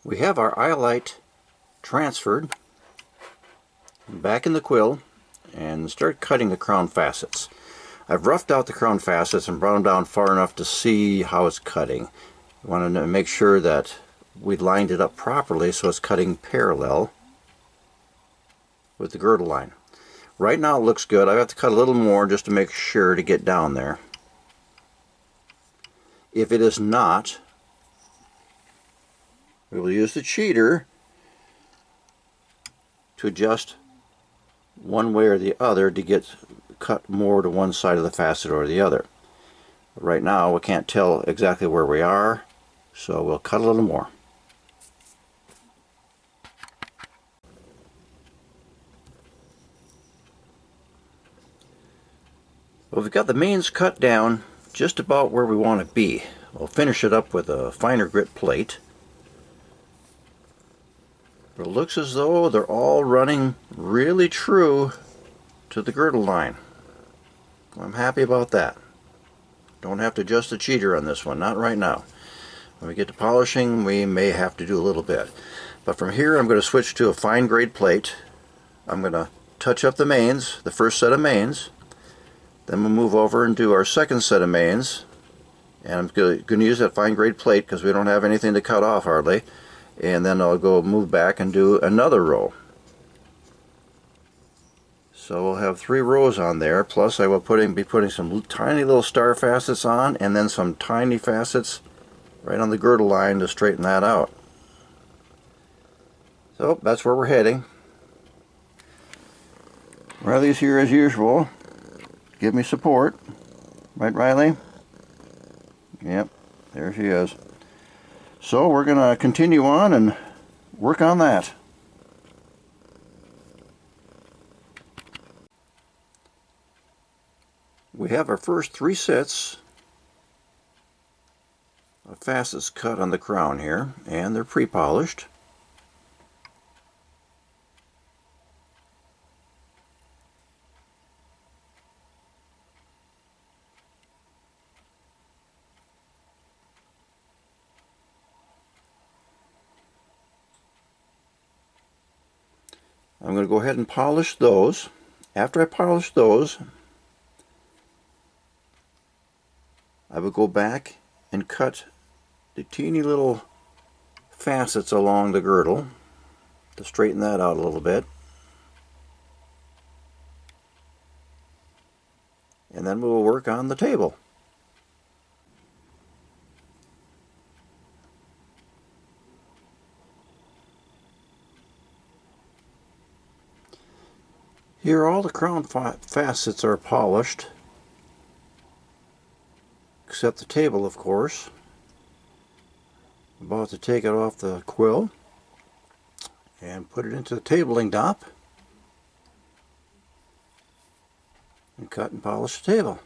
We have our Iolite transferred back in the quill and start cutting the crown facets. I've roughed out the crown facets and brought them down far enough to see how it's cutting. I want to make sure that we lined it up properly so it's cutting parallel with the girdle line. Right now it looks good. I have to cut a little more just to make sure to get down there. If it is not, we will use the cheater to adjust one way or the other to get cut more to one side of the facet or the other. But right now we can't tell exactly where we are, so we'll cut a little more. Well, we've got the mains cut down just about where we want to be. We'll finish it up with a finer grit plate. But it looks as though they're all running really true to the girdle line. I'm happy about that. Don't have to adjust the cheater on this one, not right now. When we get to polishing, we may have to do a little bit. But from here I'm going to switch to a fine grade plate. I'm going to touch up the mains, the first set of mains. Then we'll move over and do our second set of mains. And I'm going to use that fine grade plate because we don't have anything to cut off hardly. And then I'll go move back and do another row. So we'll have 3 rows on there, plus I will be putting some tiny little star facets on and then some tiny facets right on the girdle line to straighten that out. So that's where we're heading. Riley's here as usual. Give me support. Right, Riley? Yep, there she is. So we're going to continue on and work on that. We have our first 3 sets of facets cut on the crown here, and they're pre-polished. I'm going to go ahead and polish those. After I polish those, I will go back and cut the teeny little facets along the girdle to straighten that out a little bit. And then we'll work on the table. Here all the crown facets are polished, except the table, of course. I'm about to take it off the quill and put it into the tabling top and cut and polish the table.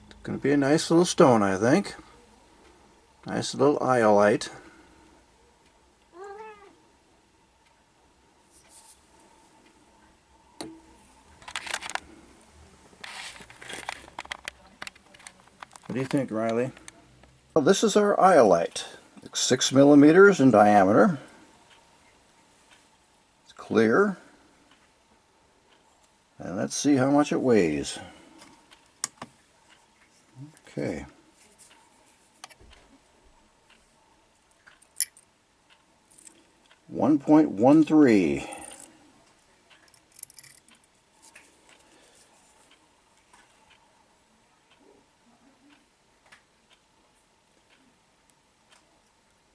It's going to be a nice little stone, I think. Nice little Iolite. What do you think, Riley? Well, this is our Iolite. It's 6 millimeters in diameter. It's clear. And let's see how much it weighs. Okay. 1.13.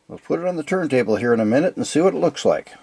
We'll put it on the turntable here in a minute and see what it looks like.